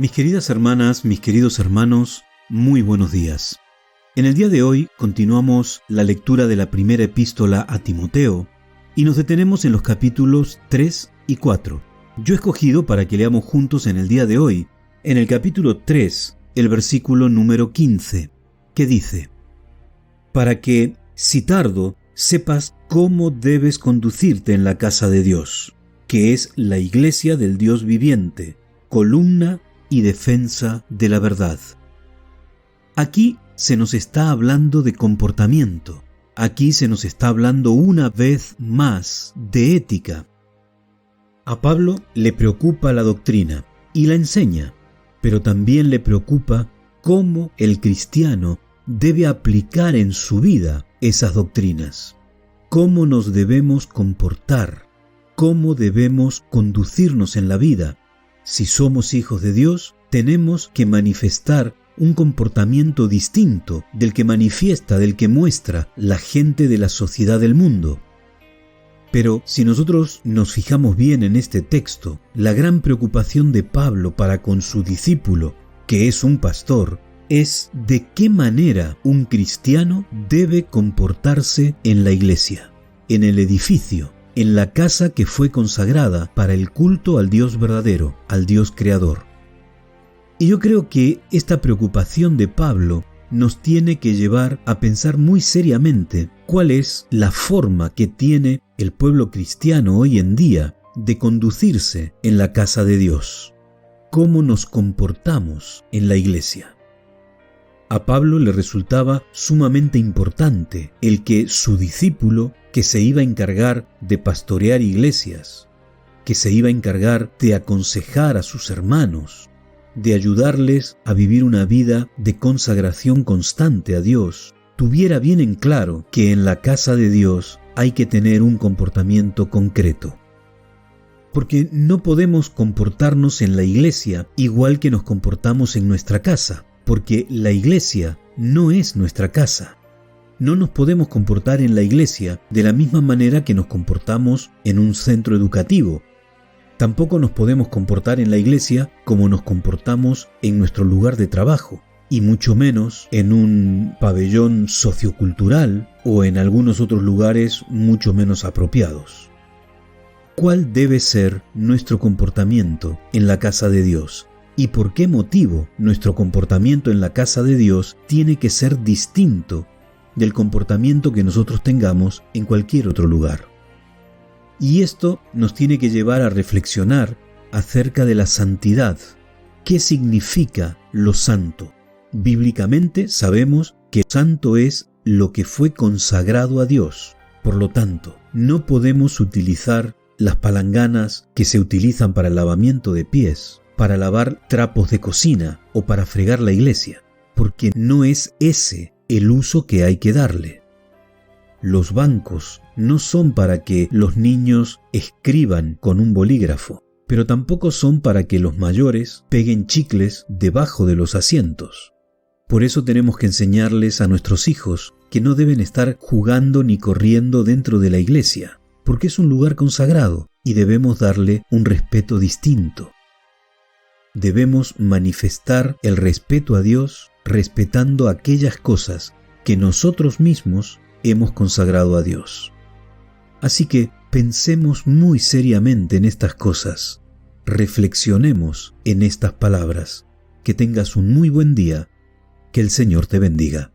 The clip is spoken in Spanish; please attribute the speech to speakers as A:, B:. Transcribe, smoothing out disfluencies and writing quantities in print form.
A: Mis queridas hermanas, mis queridos hermanos, muy buenos días. En el día de hoy continuamos la lectura de la primera epístola a Timoteo y nos detenemos en los capítulos 3 y 4. Yo he escogido para que leamos juntos en el día de hoy, en el capítulo 3, el versículo número 15, que dice: para que, si tardo, sepas cómo debes conducirte en la casa de Dios, que es la iglesia del Dios viviente, columna y defensa de la verdad. Aquí se nos está hablando de comportamiento. Aquí se nos está hablando una vez más de ética. A Pablo le preocupa la doctrina y la enseña, pero también le preocupa cómo el cristiano debe aplicar en su vida esas doctrinas, cómo nos debemos comportar, cómo debemos conducirnos en la vida. Si somos hijos de Dios, tenemos que manifestar un comportamiento distinto del que manifiesta, del que muestra la gente de la sociedad del mundo. Pero si nosotros nos fijamos bien en este texto, la gran preocupación de Pablo para con su discípulo, que es un pastor, es de qué manera un cristiano debe comportarse en la iglesia, en el edificio, en la casa que fue consagrada para el culto al Dios verdadero, al Dios creador. Y yo creo que esta preocupación de Pablo nos tiene que llevar a pensar muy seriamente cuál es la forma que tiene el pueblo cristiano hoy en día de conducirse en la casa de Dios. ¿Cómo nos comportamos en la iglesia? A Pablo le resultaba sumamente importante el que su discípulo, que se iba a encargar de pastorear iglesias, que se iba a encargar de aconsejar a sus hermanos, de ayudarles a vivir una vida de consagración constante a Dios, tuviera bien en claro que en la casa de Dios hay que tener un comportamiento concreto. Porque no podemos comportarnos en la iglesia igual que nos comportamos en nuestra casa, porque la iglesia no es nuestra casa. No nos podemos comportar en la iglesia de la misma manera que nos comportamos en un centro educativo. Tampoco nos podemos comportar en la iglesia como nos comportamos en nuestro lugar de trabajo, y mucho menos en un pabellón sociocultural o en algunos otros lugares mucho menos apropiados. ¿Cuál debe ser nuestro comportamiento en la casa de Dios? ¿Y por qué motivo nuestro comportamiento en la casa de Dios tiene que ser distinto del comportamiento que nosotros tengamos en cualquier otro lugar? Y esto nos tiene que llevar a reflexionar acerca de la santidad. ¿Qué significa lo santo? Bíblicamente sabemos que santo es lo que fue consagrado a Dios. Por lo tanto, no podemos utilizar las palanganas que se utilizan para el lavamiento de pies, para lavar trapos de cocina o para fregar la iglesia, porque no es ese el uso que hay que darle. Los bancos no son para que los niños escriban con un bolígrafo, pero tampoco son para que los mayores peguen chicles debajo de los asientos. Por eso tenemos que enseñarles a nuestros hijos que no deben estar jugando ni corriendo dentro de la iglesia, porque es un lugar consagrado y debemos darle un respeto distinto. Debemos manifestar el respeto a Dios respetando aquellas cosas que nosotros mismos hemos consagrado a Dios. Así que pensemos muy seriamente en estas cosas, reflexionemos en estas palabras. Que tengas un muy buen día, que el Señor te bendiga.